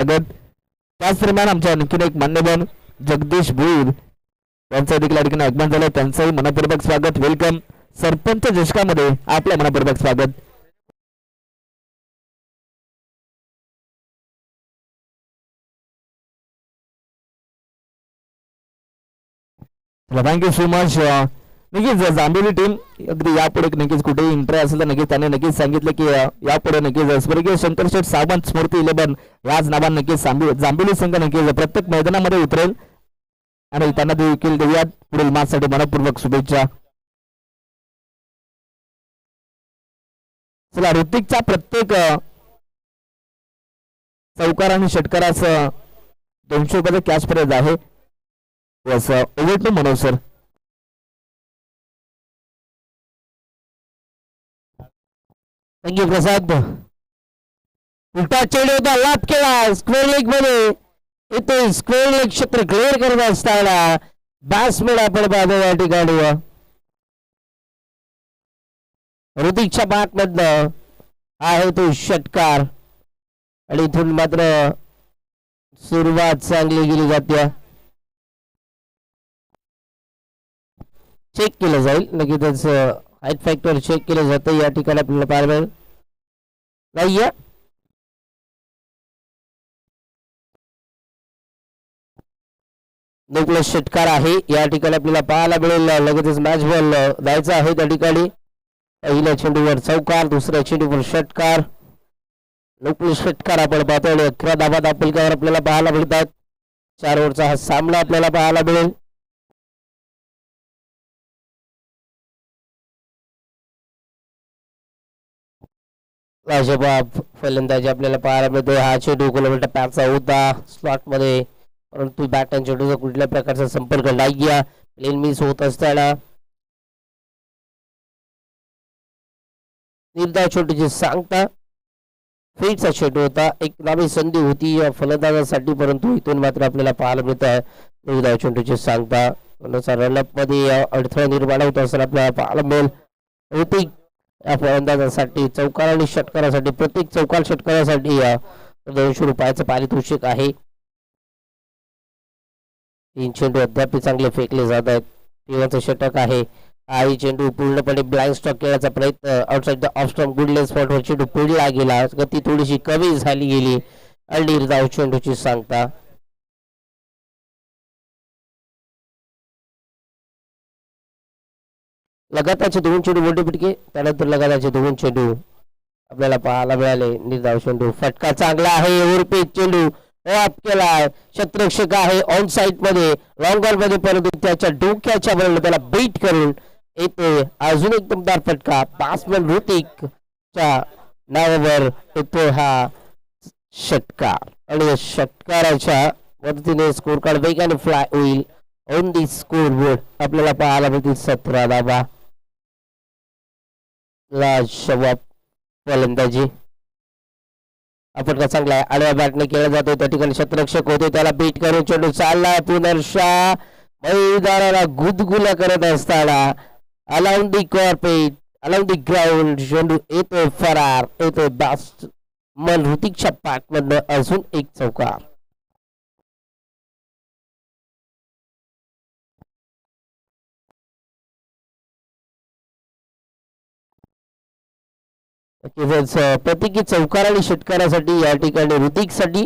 स्वागत. त्याच दरम्यान आमच्या आणखीन एक मान्यवर जगदीश भुईर यांचं देखील या ठिकाणी आगमन झालं. त्यांचंही मनपूर्वक स्वागत. वेलकम. सरपंच चषकामध्ये आपल्या मनपूर्वक स्वागत. Thank you so much. नक्कीच जांभेली टीम अगदी यापुढे नक्कीच कुठेही इंटर असेल तर नक्कीच त्यांनी नक्कीच सांगितलं की यापुढे नक्कीच स्वर्गीय शंकर शेठ सावंत स्मृती 11 याच नावाने नक्कीच जांभेली संघ नक्कीच प्रत्येक मैदानामध्ये उतरेल आणि त्यांना देखील देऊयात पुढील मॅचसाठी मनपूर्वक शुभेच्छा. चला, ऋतिकचा प्रत्येक चौकार आणि षटकाराचं 200 रुपयाचं कॅश प्राइज आहे. Over two Manoj sir. Thank you Prasad. उलटा चेंडू होता, लाभ केला स्क्वेअर लेग मध्ये. इथे स्क्वेअर लेग क्षेत्र क्लिअर करत असताना बॅट्समॅन आपण पाहतो या ठिकाणी ऋतिकच्या बॅट मधनं आहे तो षटकार आणि इथून मात्र सुरुवात चांगली गेली जाते. चेक केलं जाईल नक्कीच. हाईट फॅक्टर चेक केलं जातं या ठिकाणी आपल्याला पाहायला मिळेल. नाहीये नुकलं षटकार आहे या ठिकाणी आपल्याला पाहायला मिळेल. लगेचच मॅच बॉल द्यायचा आहे त्या ठिकाणी. पहिल्या चेंडूवर चौकार, दुसऱ्या चेंडूवर षटकार. नुकलं षटकार आपण पाहतो आणि 11 धावा दापलकावर आपल्याला पाहायला मिळतात. 4 ओव्हरचा हा सामना आपल्याला पाहायला मिळेल. लाजवाब फलंदाजी आपल्याला पाहायला मिळते. हा चेंडू किलोमीटर पॅचचा होता स्लॉट मध्ये, परंतु बॅट आणि चेंडूचा कुठल्या प्रकारचा संपर्क नाही गया. प्लेन मिस होत असताना निर्धाव चेंडूची सांगता. फिटचा चेंडू होता, एक नामी संधी होती या फलंदाजासाठी, परंतु इथून मात्र आपल्याला पाहायला मिळत आहे निर्धाव चेंडूची सांगता. रनअप मध्ये अडथळा निर्माण होत असताना आपल्याला पाहायला मिळेल. ऋतिक या फलंदाजासाठी चौकार आणि षटकारासाठी प्रत्येक चौकार षटकारासाठी 200 रुपयाचं पारितोषिक आहे. 3 चेंडू अद्याप चांगले फेकले जात आहेत. तेव्हाचं षटक आहे. आई चेंडू पूर्णपणे ब्लाइंड स्टॉक केल्याचा प्रयत्न आउटसाइड द ऑफ स्टंप गुडलेस स्पॉटवर चेंडू पिळला गेला. गती थोडीशी कमी झाली गेली आणि निर्धाव चेंडूची सांगता. लगातारचे 2 चेंडू मोठे पिटके, त्यानंतर लगातारचे 2 चेंडू आपल्याला पाहायला मिळाले. निर्धाव चेंडू फटका चांगला आहे. ओव्हरपेच चेंडू ऑफ केलाय. क्षेत्ररक्षक आहे ऑन साइड मध्ये लॉंग बॉल मध्ये, परंतु त्याच्या डोक्याच्या बरोबर त्याला बीट करून येतोय अजून एक दमदार फटका. बॅट्समॅन ऋतिकच्या नावावर येतो हा षटकार आणि या षटकाराच्या मदतीने स्कोर कार्ड वेगाने फ्लाय होईल. ऑन दी स्कोर बोर्ड आपल्याला पाहायला मिळतील 17 धावा. लाजवाब फलंदाजी आपण का चांगला आहे. आडव्या बॅटने केला जातो. त्या ठिकाणी क्षेत्ररक्षक होते, त्याला बीट करून चेंडू चाललाय पुनर्शा मैदानाला गुदगुल्या करत असताना अलाउंड दी कॉर्पेट अलाउंड दी ग्राउंड चेंडू येतोय फरार. येतोय बॅट्समन ऋतिकच्या पॅटमधनं अजून एक चौकार. प्रत्येकी चौकार आणि षटकारासाठी या ठिकाणी ऋतिकसाठी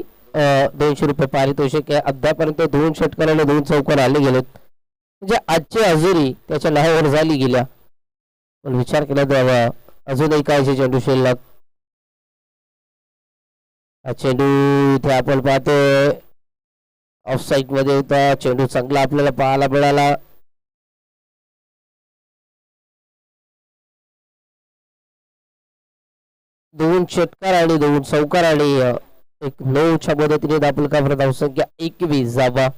200 रुपये पारितोषिक आहे. अद्यापर्यंत 2 षटकार आणि 2 चौकार आले गेलेत, म्हणजे आजची हजेरी त्याच्या नावावर झाली गेल्या. पण विचार केला तर अजूनही काय चेंडू शिल्लक. हा चेंडू इथे आपण पाहतोय ऑफ साईड मध्ये होता. चेंडू चांगला आपल्याला पाहायला मिळाला. दोन षटकार आणि 2 चौकार आणि एक 9च्या मदतीने दापलकावर धावसंख्या 21 धावा.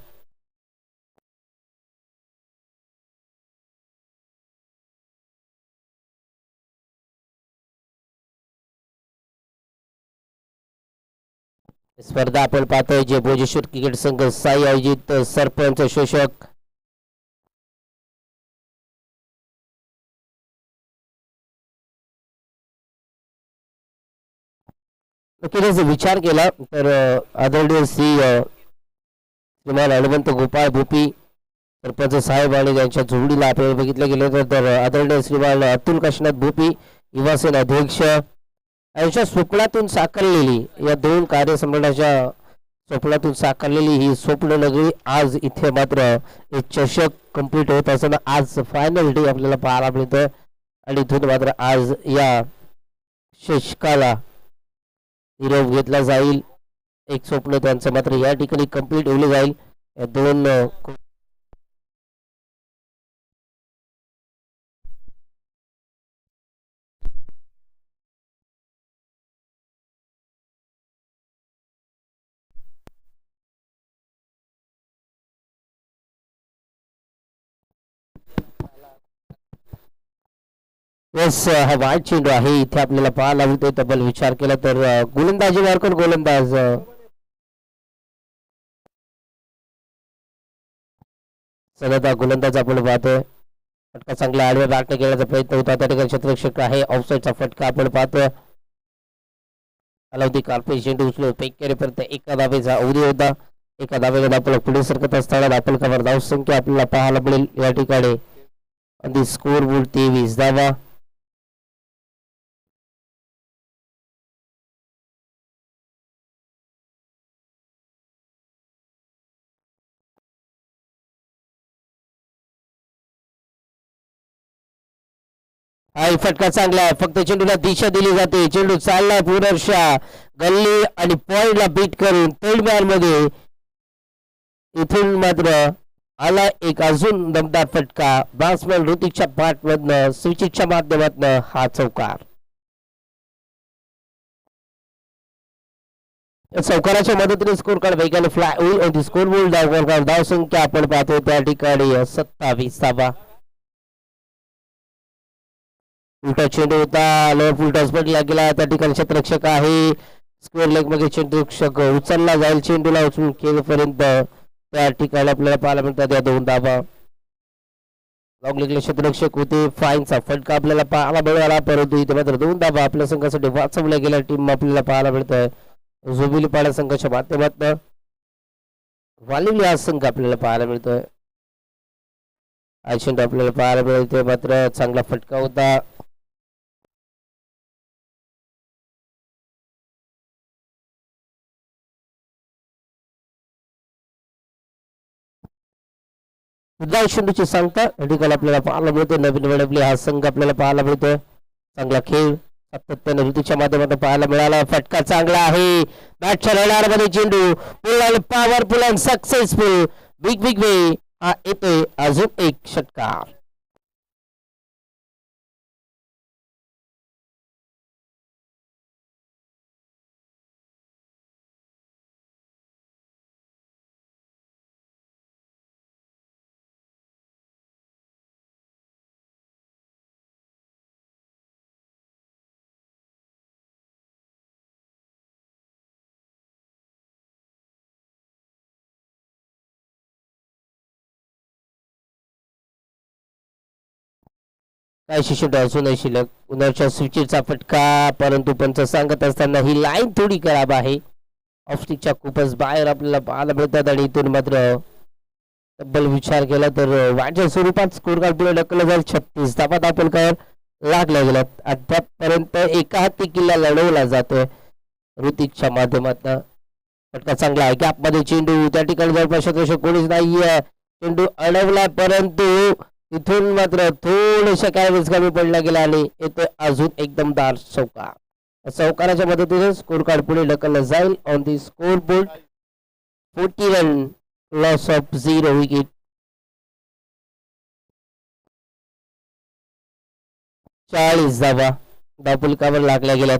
स्पर्धा आपण पाहतोय जे भोजेश्वर क्रिकेट संघ साई आयोजित सरपंच शोषक नक्कीच जर विचार केला तर आदरणीय श्रीमान हनुमंत गोपाळ भोपी सरपंच साहेब आणि त्यांच्या जोडीला आपल्याला बघितलं गेलं तर आदरणीय श्रीमान अतुल काशीनाथ भोपी युवासेन अध्यक्ष यांच्या स्वप्नातून साकारलेली या दोन कार्यसंबंधाच्या स्वप्नातून साकारलेली ही स्वप्न नगरी आज इथे मात्र एक चषक कंप्लीट होत असताना आज फायनल डे आपल्याला पाहायला मिळतं आणि इथून मात्र आज या शशकाला निरोप घेतला जाईल. एक स्वप्न त्यांचं मात्र या ठिकाणी कंप्लीट होले जाईल. या दोन येस हा वाईट चेंडू आहे इथे आपल्याला पाहायला मिळतोय. तब्बल विचार केला तर गोलंदाजी मार्कन गोलंदाज सलदा गोलंदाज आपण पाहतोय. फटका चांगला आडव्या बॅटने खेळण्याचा प्रयत्न होता त्या ठिकाणी क्षेत्ररक्षक आहे. ऑफसाईडचा फटका आपण पाहतोय. कालावधी कार्पेट चेंडू उचलून पेक करेपर्यंत एका धावेचा अवधी होता. एका धावेला आपल्याला पुढे सरकत असताना आपण कवर धावसंख्या आपल्याला पाहायला मिळेल या ठिकाणी स्कोर बोर्ड 23 धावा. हा फटका चांगला आहे. फक्त चेंडूला दिशा दिली जाते. चेंडू चाललाय पुनर्शा गल्ली आणि पॉइंटला बीट करून थर्ड मध्ये इथून मात्र आला एक अजून दमदार फटका. बॅट्समॅन ऋतिकच्या पाठमधनं स्विचिकच्या माध्यमातून हा चौकार. चौकाराच्या मदतीने स्कोर कार्ड वेगाने फ्लाय होईल आणि स्कोर बोर्ड धाव संख्या आपण पाहतो त्या ठिकाणी 27 धावा. उलटा चेंडू होता. लोअर फुल टॉस पडला गेला त्या ठिकाणी क्षेत्ररक्षक आहे. स्क्वेअर लेग मध्ये क्षेत्ररक्षक उचलला जाईल. चेंडूला उचलून खेळपर्यंत त्या ठिकाणी आपल्याला पाहायला मिळतात या दोन धावा. लॉंग लेगले क्षेत्ररक्षक होते. फाईनचा फटका आपल्याला पाहायला मिळाला परंतु इथे मात्र दोन धावा आपल्या संघासाठी वाचवल्या गेल्या टीम आपल्याला पाहायला मिळत आहे. जोबिलीपाडा संघाच्या माध्यमातून वालिवली हा संघ आपल्याला पाहायला मिळतोय. चेंडू आपल्याला पाहायला मिळते मात्र चांगला फटका होता. चेंडूची सांगता या ठिकाणी आपल्याला पाहायला मिळतो. नवीन वडबली हा संघ आपल्याला पाहायला मिळतोय. चांगला खेळ सातत्याने ऋतूच्या माध्यमातून पाहायला मिळाला. फटका चांगला आहे. बॅटच्या रडारमध्ये चेंडू pull powerful and successful big big way हा येतोय अजून एक षटकार. काय शिष्ट असूनही शिल्लक उन्हाच्या स्विचचा फटका परंतु पंच सांगत असताना ही लाईन थोडी खराब आहे. ऑफस्टिकच्या खूपच बाहेर आपल्याला पाहायला मिळतात आणि इथून मात्र तब्बल विचार केला तर वाईटच्या स्वरूपात स्कोर कार्ड पुढे ढकलला जाईल. 36 धावा आपण काय लागल्या गेल्यात. अद्यापपर्यंत एका हाती किल्ला लढवला जातोय ऋतिकच्या माध्यमातून. फटका चांगला आहे. गॅप मध्ये चेंडू त्या ठिकाणी जवळपास क्षेत्ररक्षक कोणीच नाहीये. चेंडू अडवला परंतु इथून मात्र थोडेशा कॅरेज कमी पडला गेला आणि येतोय अजून एकदम दार चौकार. चौकाराच्या मदतीने स्कोर कार्ड पुढे ढकललं जाईल on the score board. 40 run loss of 0 wicket. 40 धावा धावफलकावर लागल्या गेल्यात.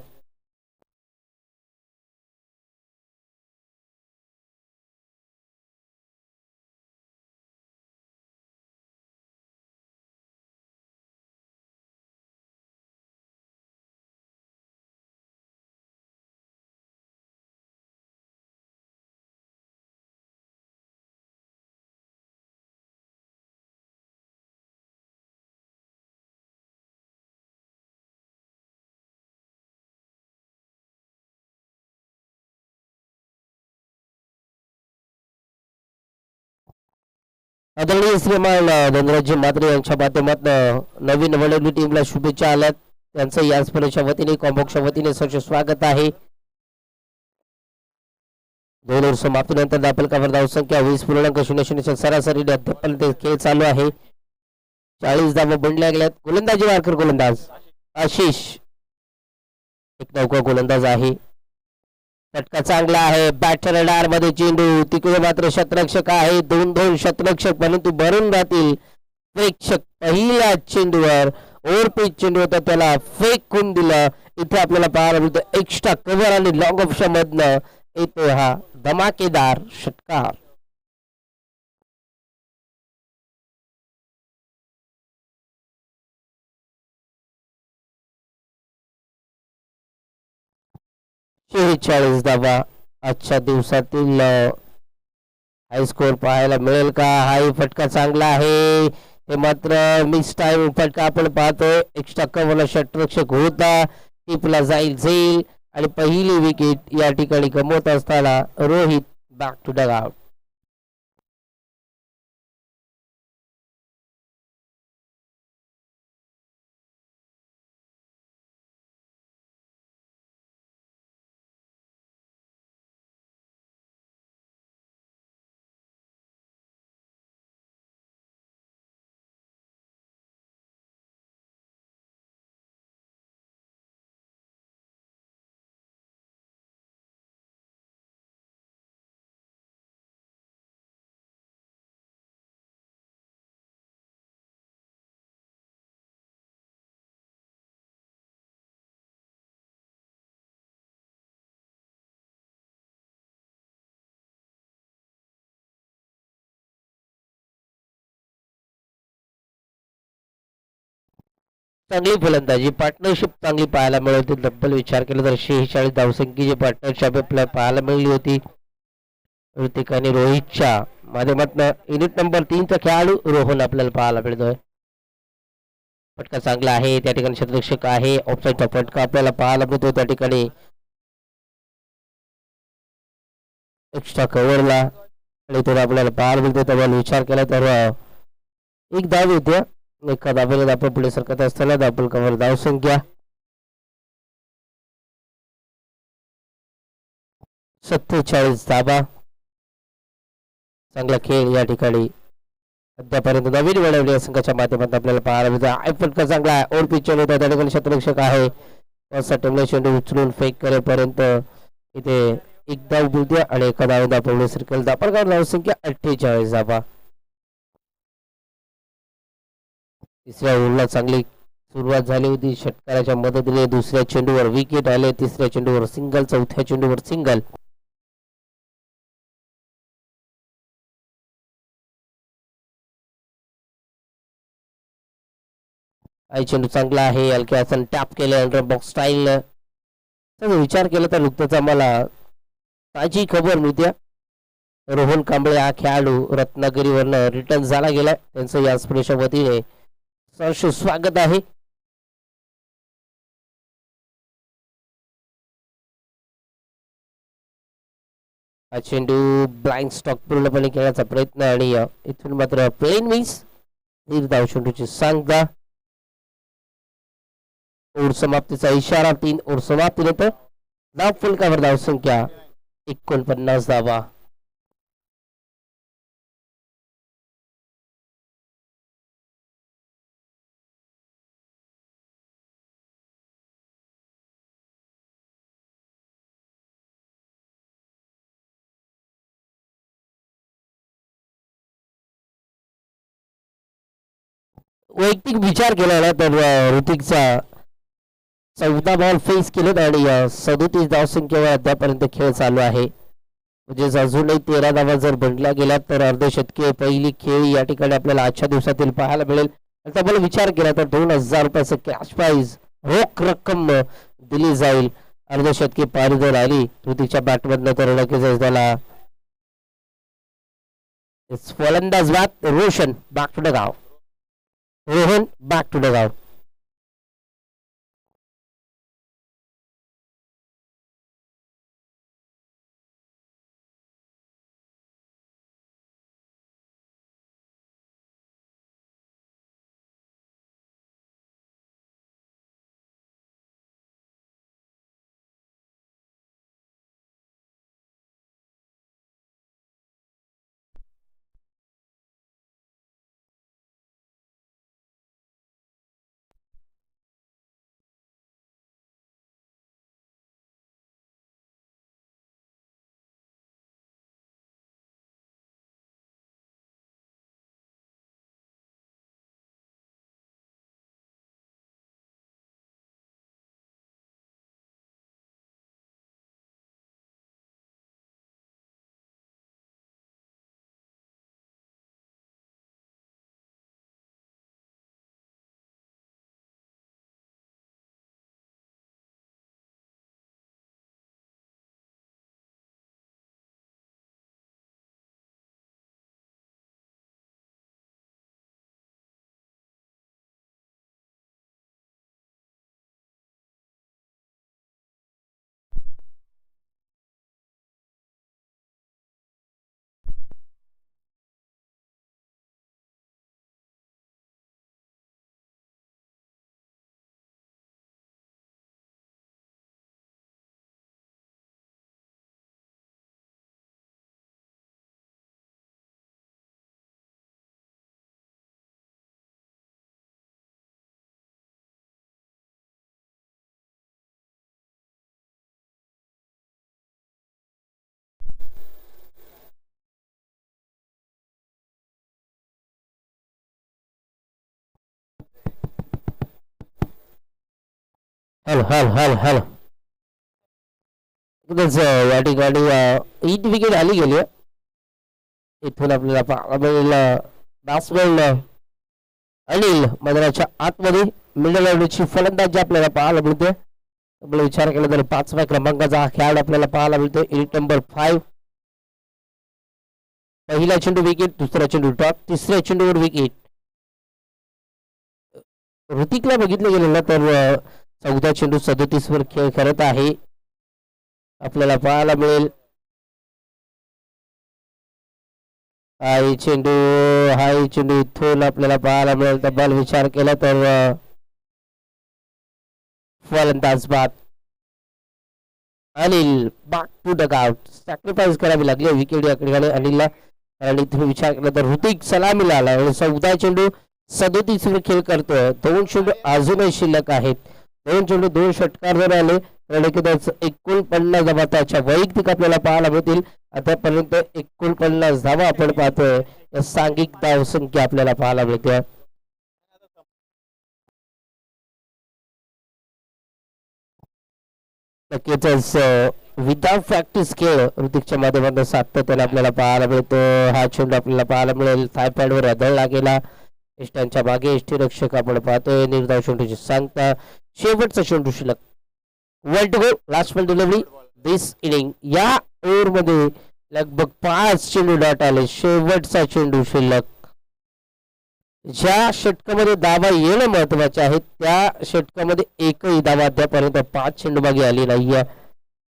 आदरणीय श्रीमान धनराज म्हात्रे यांच्या माध्यमातून नवीन निवडलेली टीमला शुभेच्छा आल्यात. त्यांचं या स्पर्धेच्या वतीने कॉम्बॉक्सच्या वतीने सहर्ष स्वागत आहे. 2 ओव्हर समाप्तीनंतर दापलकावर धावसंख्या 20.00 सरासरी अद्यापर्यंत खेळ चालू आहे. 40 धावा बनल्या गेल्यात. गोलंदाजी मार्कर गोलंदाज आशिष एक नौका गोलंदाज आहे. फटका चांगला आहे. बॅटर डार मध्ये चेंडू तिकडे मात्र शतरक्षक आहे. 2-2 शतरक्षक परंतु भरून जातील प्रेक्षक. पहिल्या चेंडूवर ओव्हरपिच चेंडू होता त्याला फेकून दिलं. इथे आपल्याला पाहायला मिळतं एक्स्ट्रा कव्हर आणि लॉंग ऑप्शन मधनं येतो हा धमाकेदार षटकार. शेहेचाळीस धावा आजच्या दिवसातील हाय स्कोर पाहायला मिळेल का? हाही फटका चांगला आहे. हे मात्र मिस टाइम फटका आपण पाहतोय. एक्स्ट्रा कव्हरला षटरक्षक होता. टिपला जाईल आणि पहिली विकेट या ठिकाणी गमवत असताना Rohit back to dugout. चांगली फलंदाजी पार्टनरशिप चांगली पाहायला मिळत होती. डब्बल विचार केला तर 46 धावसंख्येची पार्टनरशिप आपल्याला पाहायला मिळाली होती. ऋतिक आणि रोहितच्या माध्यमातून युनिट नंबर 3 चा खेळाडू रोहन आपल्याला पाहायला मिळतोय. फटका चांगला आहे. त्या ठिकाणी क्षेत्ररक्षक आहे. ऑफसाईडचा फटका आपल्याला पाहायला मिळतो. त्या ठिकाणी एक्स्ट्रा कव्हरला आणि तो आपल्याला पाहायला मिळतो. त्यामुळे विचार केला तर एक धाव येते. एका धावेने धापल पुढे सरकत असताना धापल कव्हर धावसंख्या 47 धावा. चांगला खेळ या ठिकाणी अद्यापर्यंत नवीन मिळवली संघाच्या माध्यमातून आपल्याला पाहायला मिळतो. आय फटका चांगला आहे. ओव्हर पिच चेंडू होता. त्या ठिकाणी क्षेत्ररक्षक आहे. चेंडू उचलून फेक करेपर्यंत इथे एक धाव मिळते आणि एका धावे धापवले सर्कल धापलगाव धावसंख्या 48 धावा. तिसऱ्या ओव्हरला चांगली सुरुवात झाली होती. षटकाराच्या मदतीने दुसऱ्या चेंडूवर विकेट आले. तिसऱ्या चेंडूवर सिंगल. चौथ्या चेंडूवर सिंगल. आई चेंडू चांगला आहे. हलक्या हाताने टॅप केले अंडर बॉक्स स्टाईल. विचार केला तर नुकतंच आम्हाला ताजी खबर मिळते. रोहन कांबळे हा खेळाडू रत्नागिरीवरनं रिटर्न झाला गेलाय. त्यांचं या स्पर्धेच्या वतीने सहर्ष स्वागत आहे. हा चेंडू ब्लाइंड स्टॉक पूर्णपणे खेळण्याचा प्रयत्न आणि इथून मात्र प्लेन मिस. धाव चेंडूची सांगता. ओव्हर समाप्तीचा इशारा. 3 ओव्हर समाप्तीनंतर धाव फलकावर धावसंख्या 49 धावा. वैयक्तिक विचार केला ना तर ऋतिकचा 14 बॉल फेस केलेत आणि 37 धावसंख्येवर अद्यापर्यंत खेळ चालू आहे. म्हणजे अजूनही 13 धावा जर बनल्या गेल्या तर अर्धशतकीय पहिली खेळी या ठिकाणी आपल्याला आजच्या दिवसातील पाहायला मिळेल. मला विचार केला तर 2000 रुपयाचं कॅश प्राइज रोख रक्कम दिली जाईल. अर्धशतकी पारी जर आली ऋतिकच्या बॅटमधनं तर नक्कीच त्याला फलंदाज बाद रोशन बॅक टू द गाव. रोहन बॅक टू द गाव. Hello hello hello hello. एकदाच या ठिकाणी ईट विकेट आली गेली. इथून आपल्याला पाहायला बॅट्समॅन अनिल मैदानाच्या आतमध्ये मिडल ऑर्डरची फलंदाजी आपल्याला पाहायला मिळते. आपला विचार केला तर 5व्या क्रमांकाचा हा खेळाडू आपल्याला पाहायला मिळतो. Inning number 5. पहिला चेंडू विकेट, दुसरा चेंडू टॉप, तिसऱ्या चेंडूवर विकेट. ऋतिकला बघितलं गेलं ना तर 14 चेंडू 37 वर खेळ करत आहे. आपल्याला पाहायला मिळेल हा चेंडू इथून आपल्याला पाहायला मिळेल. तब्बल विचार केला तर फलंदाज बाद Anil back to dugout. Sacrifice करावी लागली विकेट या ठिकाणी अनिलला. आणि तुम्ही विचार केला तर ऋतिक सलामीला आला. 14 चेंडू 37 वर खेळ करतोय. 2 चेंडू अजूनही शिल्लक आहेत. 2 चेंडू 2 षटकार जर आले तर 49 धावा त्याच्या वैयक्तिक आपल्याला पाहायला मिळतील. आतापर्यंत 49 धावा आपण पाहतोय. सांघिक धाव संख्या आपल्याला पाहायला मिळते. नक्कीच विदाउट प्रॅक्टिस खेळ ऋतिकच्या माध्यमातून सातत्याने आपल्याला पाहायला मिळतो. हा चेंडू आपल्याला पाहायला मिळेल. थायपॅडवर आदळला गेला. इष्टांच्या मागे इष्टीरक्षक आपण पाहतोय. निर्धाव चेंडूची सांगता शेवटचा चेंडू शिल्लक. One to go. Last ball delivery this inning. या ओव्हरमध्ये लगभग 5 चेंडू डॉट आले. शेवटचा चेंडू शिल्लक. ज्या षटकामध्ये धावा येणं महत्वाचे आहे त्या षटकामध्ये एकही धावा अद्यापर्यंत 5 चेंडू मागे आली नाही.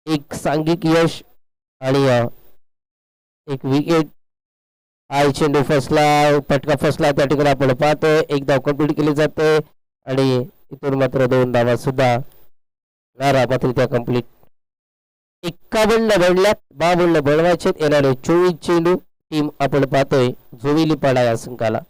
एक सांघिक यश आणि एक विकेट. हा चेंडू फसला, फटका फसला त्या ठिकाणी आपण पाहतोय. एक धाव कंप्लीट केली जाते आणि इथून मात्र 2 धावा सुद्धा मात्र त्या कंप्लीट. 51 बनल्यात, 52 बनवायचे. येणारे 24 चेंडू टीम आपण पाहतोय जोविलीपाडा या संघाला.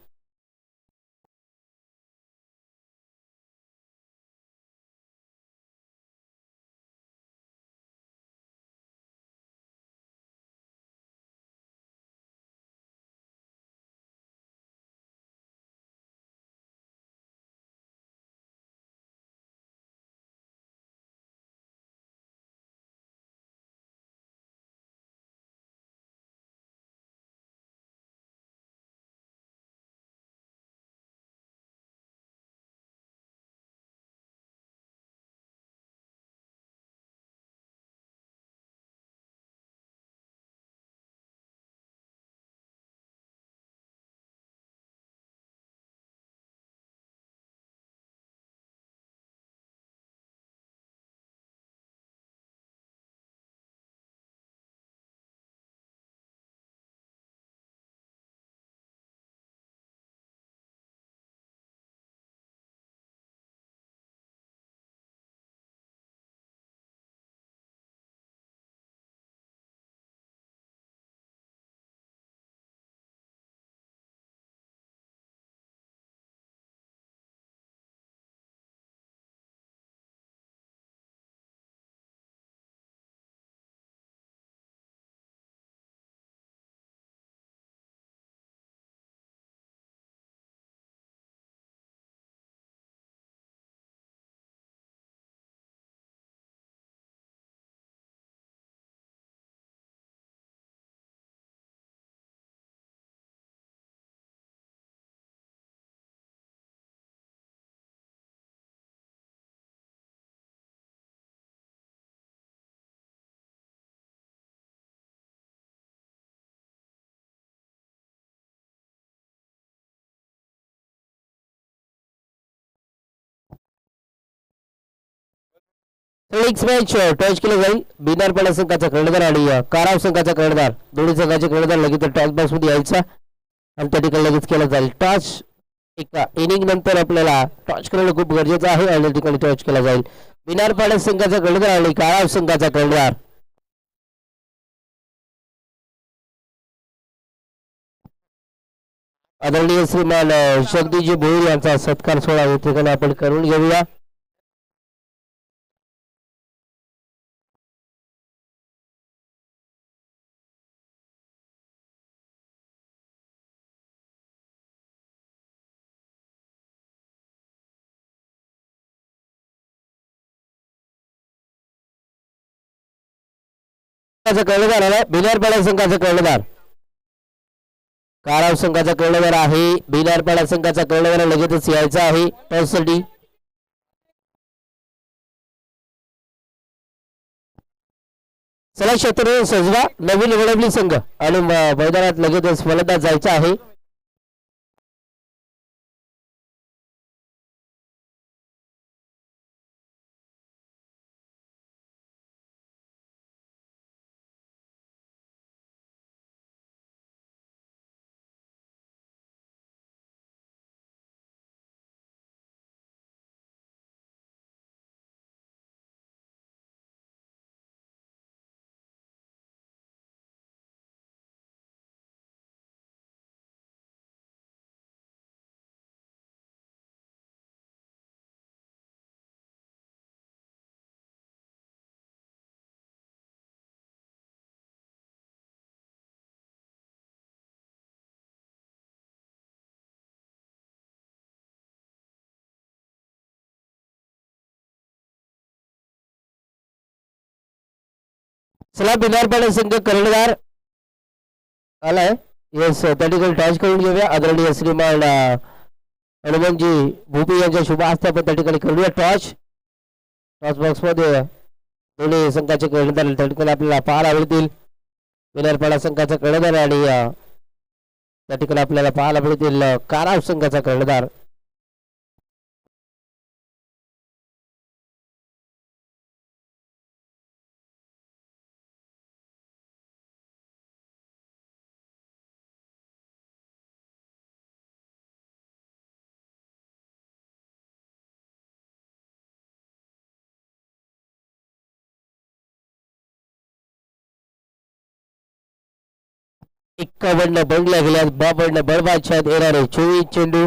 नेक्स्ट मॅच टॉस केलं जाईल. बिनारपाडा संघाचा कर्णधार आणि काराव संघाचा कर्णधार. दोन्ही संघाचे कर्णधार लगेच टॉस बॉक्स मध्ये यायचा आणि त्या ठिकाणी लगेच केला जाईल टॉस. एका इनिंग नंतर आपल्याला टॉस करणं खूप गरजेचं आहे आणि त्या ठिकाणी टॉस केला जाईल. बिनारपाडा संघाचा कर्णधार आणि काराव संघाचा कर्णधार. आदरणीय श्रीमान जगदीजी भोईर यांचा सत्कार सोहळा या ठिकाणी आपण करून घेऊया. कर्णधार आला बिलारपाडा संघाचा कर्णधार काराव संघाचा कर्णधार आहे बिलारपाडा संघाचा कर्णधार लगेचच यायचा आहे टॉससाठी चला क्षेत्र सजवा नवीन निवडवली संघ आणि मैदानात लगेचच फलंदाज जायचा आहे चला बिलारपाडा संघ कर्णधार आलाय येस त्या ठिकाणी टॉस करून घेऊया आदरणीय श्रीमान हनुमानजी भूपी यांच्या शुभ हस्ते आपण त्या ठिकाणी करूया टॉस टॉस बॉक्स मध्ये दोन्ही संघाचे कर्णधार त्या ठिकाणी आपल्याला पाहायला मिळतील बिलारपाडा संघाचा कर्णधार आणि त्या ठिकाणी आपल्याला पाहायला मिळतील काराव संघाचा कर्णधार एक्कावन्न बंगल्या गेल्यात 52 बळबादशाह येणारे 24 चेंडू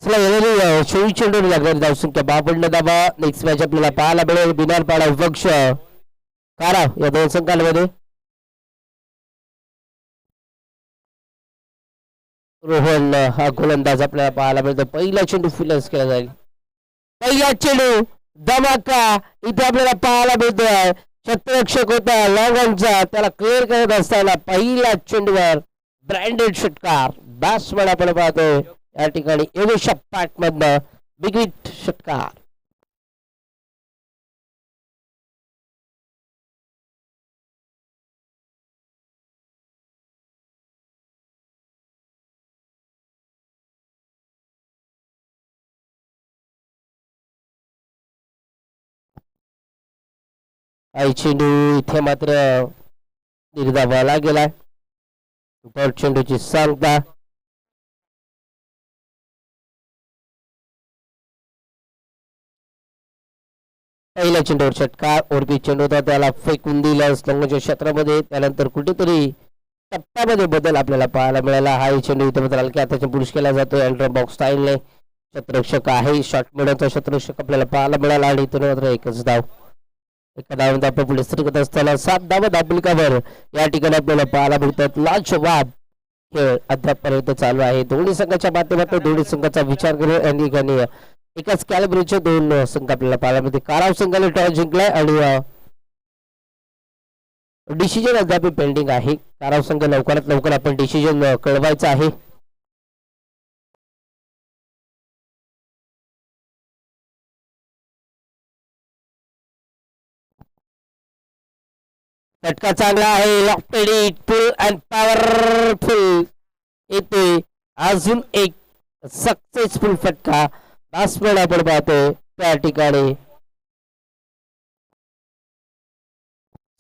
चला येणारी 24 चेंडू लागणार धावसंख्या 52 धावा नेक्स्ट मॅच आपल्याला पाहायला मिळेल बिनारपाडा विपक्ष काराव या दोन संघांमध्ये रोहन हा गोलंदाज आपल्याला पाहायला मिळतो पहिला चेंडू फिलर्स केला जाईल पहिला चेंडू धमाका इथे आपल्याला पाहायला मिळतोय क्षेत्ररक्षक होता लॉंगॉनचा त्याला क्लिअर करत असताना पहिला चेंडूवर ब्रँडेड षटकार बॅट्समन आपण पाहतो या ठिकाणी एवढ्याशा पॅट मधनं बिग षटकार आई चेंडू इथे मात्र निर्धावाला गेलाय चेंडूची सांगता पहिल्या चेंडूवर षटकार ओरबी चेंडू होता त्याला फेकून दिला लंगच्या क्षेत्रामध्ये त्यानंतर कुठेतरी टप्प्यामध्ये बदल आपल्याला पाहायला मिळाला हा चेंडू इथे मात्र हलक्या हाताने पुरुष केला जातो अँड्रॉ बॉक्स स्टाईलने क्षेत्ररक्षक आहे शॉर्ट मिडलचा क्षेत्ररक्षक आपल्याला पाहायला मिळाला आणि इथून मात्र एकच धाव एका धावांत आपण पुढे सरकत असताना 7 धावा धापलिकावर या ठिकाणी आपल्याला पाहायला मिळतात लाजवाब खेळ अद्यापपर्यंत चालू आहे दोन्ही संघाच्या माध्यमातून दोन्ही संघाचा विचार करून या ठिकाणी एकाच कॅलिब्रेचे दोन संघ आपल्याला पाहायला मिळते काराव संघाने टॉस जिंकलाय आणि डिसिजन अद्याप पेंडिंग आहे काराव संघ लवकरात लवकर आपण डिसिजन कळवायचं आहे फटका चांगला आहे lofted it full and powerful येते अजून एक सक्सेसफुल फटका बॅट्समन आपण पाहतो त्या ठिकाणी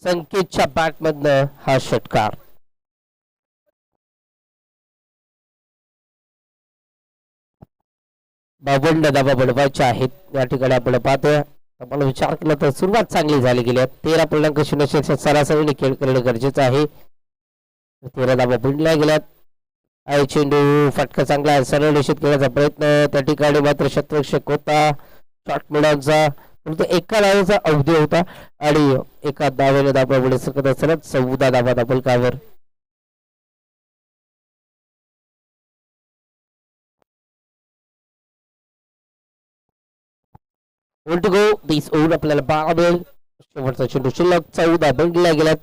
संकेतच्या बॅट मधनं हा षटकार 52 धावा बनवायच्या आहेत. या ठिकाणी आपण पाहतोय आपण विचार केला तर सुरुवात चांगली झाली गेली आहे. 13.0 सरासरीने खेळ करणं गरजेचं आहे. 13 धावा बनल्या गेल्यात आहे. चेंडू फटका चांगला आहे. सरळ निश्चित करण्याचा प्रयत्न त्या ठिकाणी मात्र शतरक्षक होता. शॉर्ट मिडांचा फक्त एका धावेचा अवधी होता आणि एका धावेने धावा पुढे सरकत असताना 14 धावा धाबलकावर. टू गो दिस ओव्हर आपल्याला 12 मिळेल. शेवटचा चेंडू शिल्लक 14 बनल्या गेल्यात.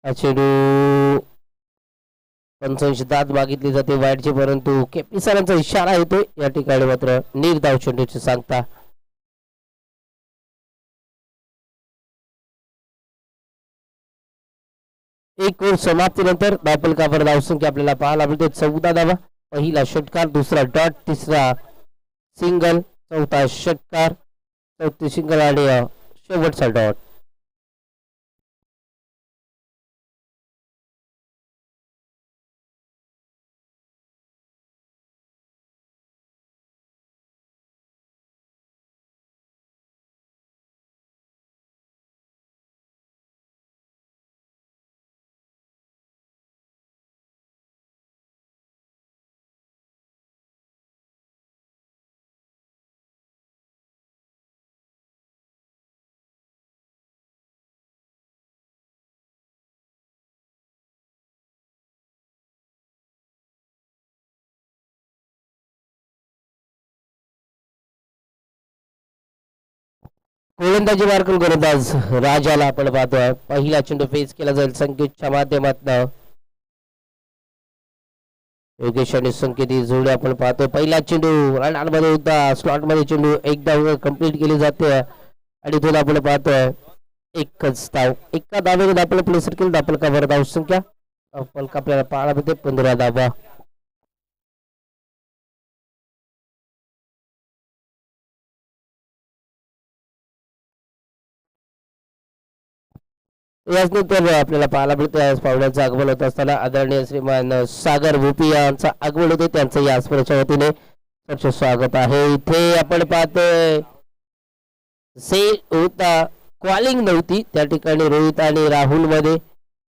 हा चेंडू पंचांश दात मागितली जाते वाईटची परंतु केपी सरांचा इशारा येतोय. या ठिकाणी मात्र निर्धाव चेंडूची सांगता. एक ओव्हर समाप्तीनंतर धावफलकावर धावसंख्या आपल्याला पाहायला मिळते 14 धावा. पहिला षटकार, दुसरा डॉट, तिसरा सिंगल, चौथा षटकार, चौथी सिंगल आणि शेवटचा डॉट. गोलंदाजी मार्कून गोलंदाज राजाला आपण पाहतोय. पहिला चेंडू फेस केला जाईल संकेतच्या माध्यमातून. योगेश आणि संकेत ही जोडी आपण पाहतोय. पहिला चेंडू रनआउटमध्ये होता. स्लॉट मध्ये चेंडू एकदा कंप्लीट केली जाते आणि तुला आपण पाहतोय एकच धाव. एका धावेने आपल्याला पुढे सरकेल. धावफलकावर धावसंख्या फलक आपल्याला पाहायला मिळते 15 धावा. याचनंतर आपल्याला पाहायला मिळतं पाहुण्यांचं आगमन होत असताना आदरणीय श्रीमान सागर भोपी यांचं आगमन होते. त्यांचं या स्पर्शच्या वतीने सरचे स्वागत आहे. इथे आपण पाहतोय से होता कॉलिंग नव्हती त्या ठिकाणी रोहित आणि राहुल मध्ये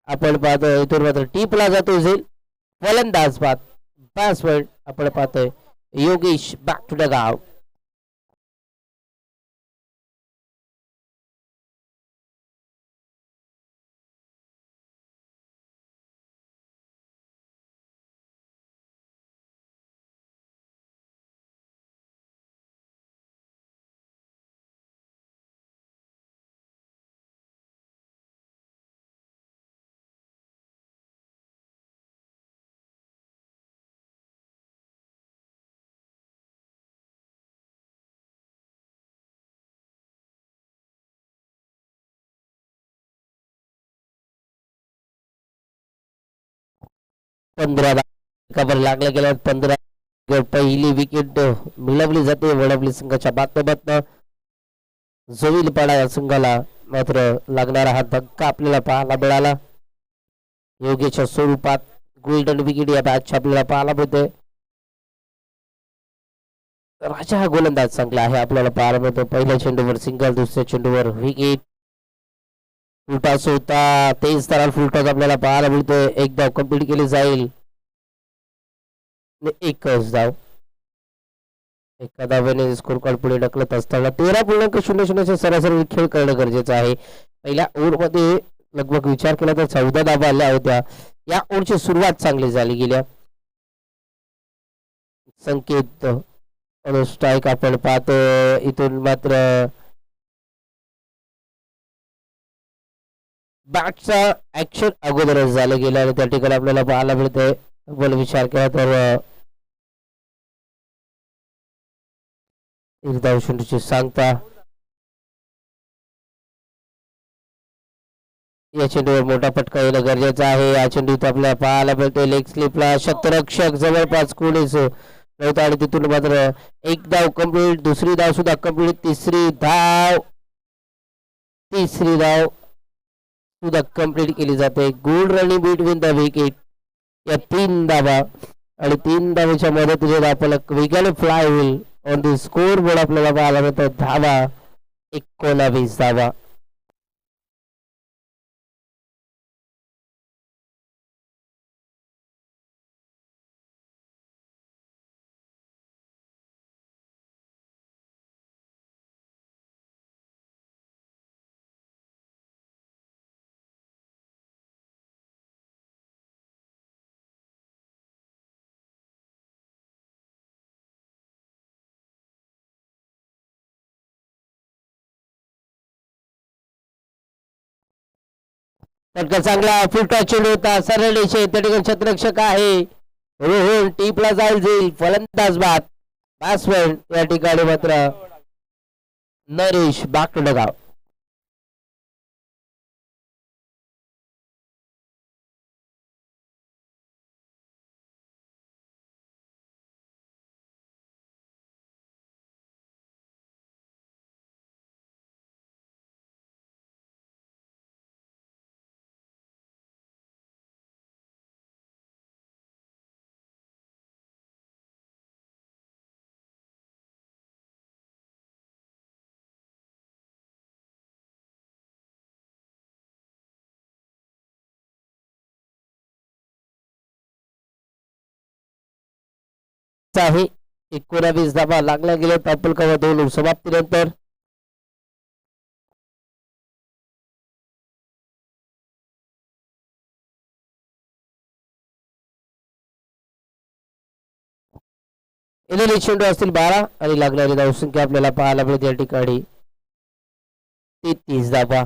आपण पाहतोय. इथून मात्र टीपला जातो झेल फलंदाज बॅट्समन आपण पाहतोय योगेश बॅक टू द गाव. पंधरा कवर लागला गेला. 15 पहिली विकेट मिळवली जाते वडवली संघाच्या बाबतीत. जोईल पाडा या संघाला मात्र लागणारा हा धक्का आपल्याला पाहायला मिळाला. योगेच्या स्वरूपात गोल्डन विकेट या मॅचच्या आपल्याला पाहायला मिळते. राजा हा गोलंदाज चांगला आहे आपल्याला पाहायला मिळतो. पहिल्या चेंडूवर सिंगल, दुसऱ्या चेंडूवर विकेट. फुलटॉस होता. तेज तराल फुलटॉस आपल्याला पाहायला मिळतोय. एक धाव कंप्लीट केली जाईल. एकच धाव. एका धावेने स्कोर कार्ड पुढे ढकलत असताना 13.00 सरासरी खेळ करणं गरजेचं आहे. पहिल्या ओव्हरमध्ये लगभग विचार केला तर 14 धावा आल्या होत्या. या ओव्हरची सुरुवात चांगली झाली गेल्या. संकेत स्ट्राईक आपण पाहतो. इथून मात्र बॅटचा ऍक्शन अगोदरच झालं गेलं आणि त्या ठिकाणी आपल्याला पाहायला मिळतंय. बोल विचार केला तर चेंडूची सांगता. या चेंडूवर मोठा फटका येणं गरजेचं आहे. या चेंडूत आपल्याला पाहायला मिळतोय लेग स्लिपला शतरक्षक जवळपास कोणीच नव्हता आणि तिथून मात्र एक धाव कंप्लीट. दुसरी धाव सुद्धा कंप्लीट. तिसरी धाव सुद्धा कंप्लीट केली जाते. Good running between the wicket. या 3 धावा आणि 3 धावेच्या मदतीने आपल्याला वेगाने फ्लाय होईल ऑन दी स्कोर बोर्ड आपल्याला पाहायला मिळतो धावा 19 धावा. फटका चांगला फुलटा चेंडू होता सरळ रेषे त्या ठिकाणी क्षेत्ररक्षक आहे रोहन टीपला जाईल फलंदाज बाद बॅट्समॅन या ठिकाणी मात्र नरेश बाकडगाव. आहे 19 धावा लागल्या गेल्या टॉपल कव्हर 2 समाप्तीनंतर. चेंडू असतील 12 आणि लागणारी धावसंख्या आपल्याला पाहायला मिळते या ठिकाणी 33 धावा.